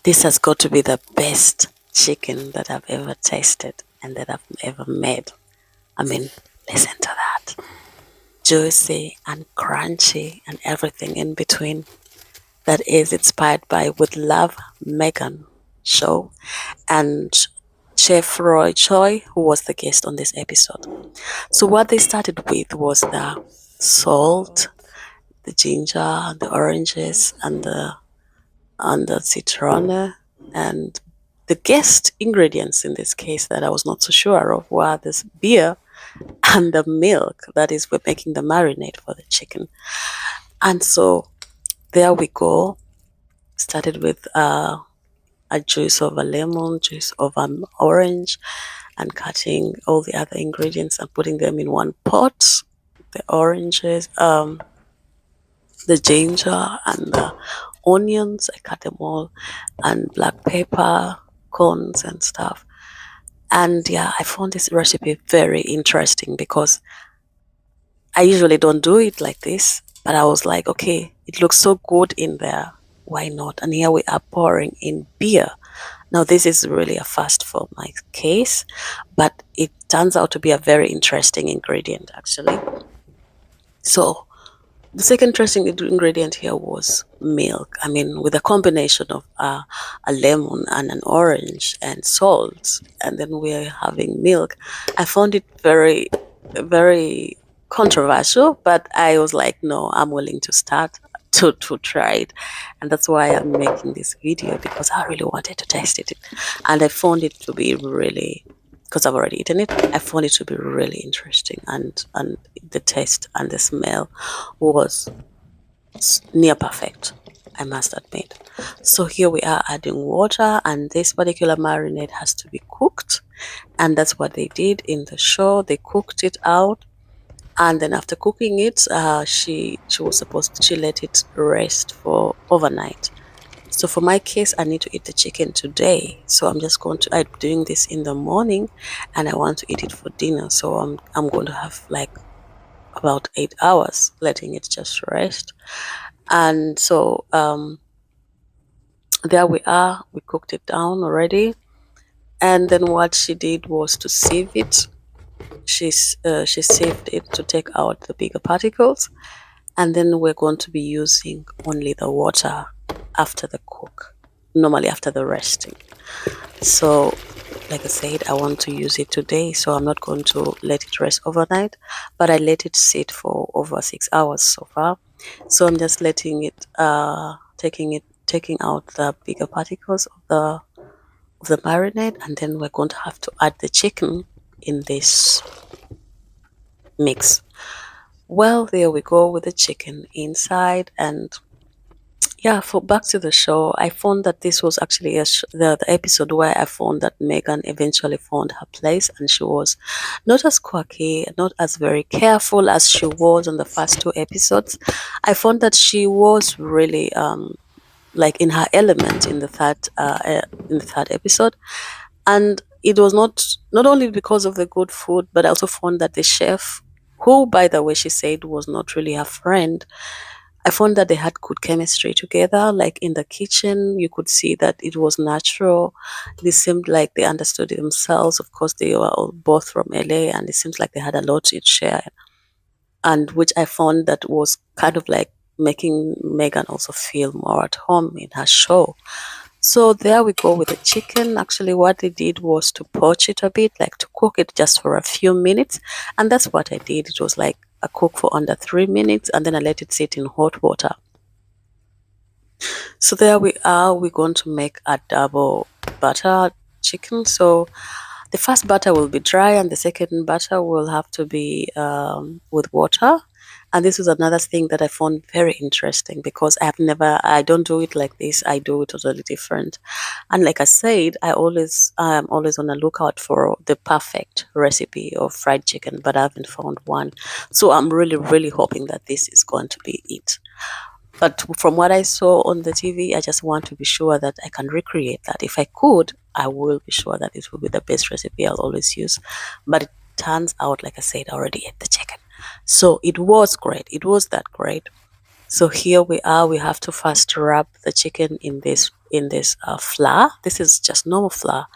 This has got to be the best chicken that I've ever tasted and that I've ever made. I mean, listen to that. Juicy and crunchy and everything in between. That is inspired by With Love Megan show and Chef Roy Choi, who was the guest on this episode. So what they started with was the salt, the ginger, the oranges, and the citron, and the guest ingredients in this case that I was not so sure of were this beer and the milk. That is, we're making the marinade for the chicken. And so there we go. Started with a juice of a lemon, juice of an orange, and cutting all the other ingredients and putting them in one pot. The oranges, the ginger, and the onions. I cut them all, and black pepper, corns, and stuff. And yeah, I found this recipe very interesting because I usually don't do it like this, but I was like, okay, it looks so good in there. Why not? And here we are pouring in beer. Now, this is really a first for my case, but it turns out to be a very interesting ingredient, actually. So, the second interesting ingredient here was milk. I mean, with a combination of a lemon and an orange and salt, and then we're having milk. I found it very, very controversial, but I was like, no, I'm willing to start to try it, and that's why I'm making this video because I really wanted to taste it, and I found it to be really, because I've already eaten it, I found it to be really interesting, and the taste and the smell was near perfect, I must admit. So here we are adding water, and this particular marinade has to be cooked, and that's what they did in the show. They cooked it out, and then after cooking it, she let it rest for overnight. So for my case, I need to eat the chicken today. So I'm doing this in the morning, and I want to eat it for dinner. So I'm going to have like about 8 hours, letting it just rest. And so there we are. We cooked it down already, and then what she did was to sieve it. She sieved it to take out the bigger particles, and then we're going to be using only the water after the cook, normally after the resting. So like I said, I want to use it today, so I'm not going to let it rest overnight, but I let it sit for over 6 hours so far. So I'm just letting it taking out the bigger particles of the marinade, and then we're going to have to add the chicken in this mix. Well, there we go with the chicken inside. And yeah, for back to the show, I found that this was actually the episode where I found that Megan eventually found her place, and she was not as quirky, not as very careful as she was on the first two episodes. I found that she was really like in her element in the third episode, and it was not only because of the good food, but I also found that the chef, who by the way she said was not really her friend, I found that they had good chemistry together. Like in the kitchen, you could see that it was natural. They seemed like they understood themselves. Of course, they were all both from LA, and it seems like they had a lot to share. And which I found that was kind of like making Megan also feel more at home in her show. So there we go with the chicken. Actually, what they did was to poach it a bit, like to cook it just for a few minutes. And that's what I did. It was like a cook for under 3 minutes, and then I let it sit in hot water. So there we are. We're going to make a double butter chicken. So the first butter will be dry, and the second butter will have to be with water. And this was another thing that I found very interesting because I don't do it like this. I do it totally different. And like I said, I'm always on the lookout for the perfect recipe of fried chicken, but I haven't found one. So I'm really, really hoping that this is going to be it. But from what I saw on the TV, I just want to be sure that I can recreate that. If I could, I will be sure that it will be the best recipe I'll always use. But it turns out, like I said, I already ate the chicken. So it was great. It was that great. So here we are. We have to first wrap the chicken in this in this flour. This is just normal flour.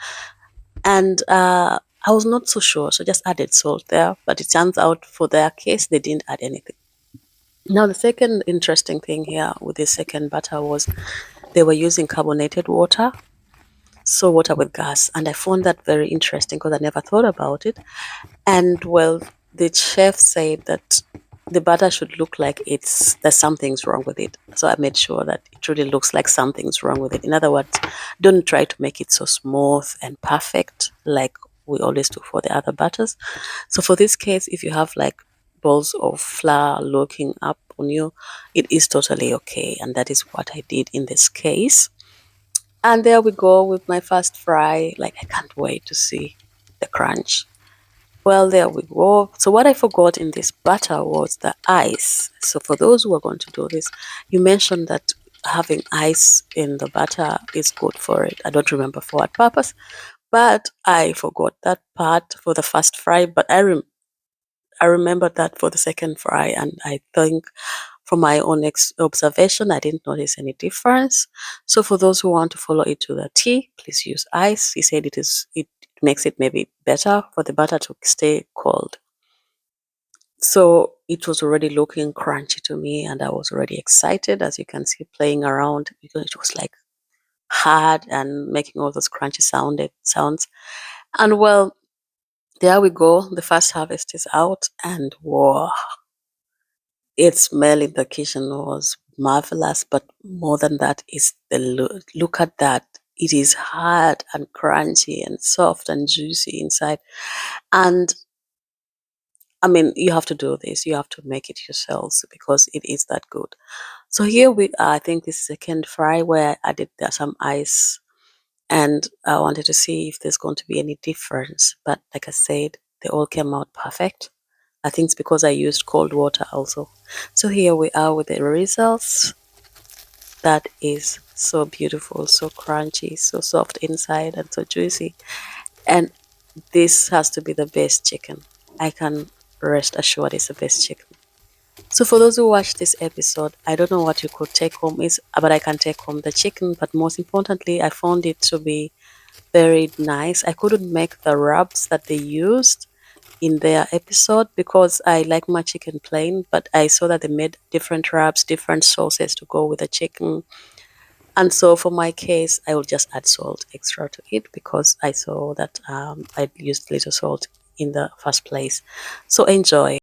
And I was not so sure, so just added salt there. But it turns out for their case, they didn't add anything. Now, the second interesting thing here with this second batter was they were using carbonated water, so water with gas. And I found that very interesting because I never thought about it. And well, the chef said that the batter should look like there's something's wrong with it. So I made sure that it really looks like something's wrong with it. In other words, don't try to make it so smooth and perfect like we always do for the other batters. So for this case, if you have like balls of flour looking up on you, it is totally okay. And that is what I did in this case. And there we go with my first fry. Like, I can't wait to see the crunch. Well, there we go. So what I forgot in this batter was the ice. So for those who are going to do this, you mentioned that having ice in the batter is good for it. I don't remember for what purpose, but I forgot that part for the first fry. But I remembered that for the second fry, and I think from my own observation, I didn't notice any difference. So for those who want to follow it to the T, please use ice. He said it makes it maybe better for the butter to stay cold. So it was already looking crunchy to me, and I was already excited, as you can see, playing around because it was like hard and making all those crunchy sounds. And well, there we go. The first harvest is out, and whoa, its smell in the kitchen was marvelous. But more than that is the look at that. It is hard and crunchy and soft and juicy inside. And I mean, you have to do this. You have to make it yourselves because it is that good. So here we are. I think this second fry where I did there some ice, and I wanted to see if there's going to be any difference. But like I said, they all came out perfect. I think it's because I used cold water also. So here we are with the results. That is so beautiful, so crunchy, so soft inside, and so juicy. And this has to be the best chicken. I can rest assured it's the best chicken. So for those who watch this episode, I don't know what you could take home is, but I can take home the chicken. But most importantly, I found it to be very nice. I couldn't make the rubs that they used in their episode because I like my chicken plain, but I saw that they made different rubs, different sauces to go with the chicken. And so for my case, I will just add salt extra to it because I saw that I used little salt in the first place. So enjoy.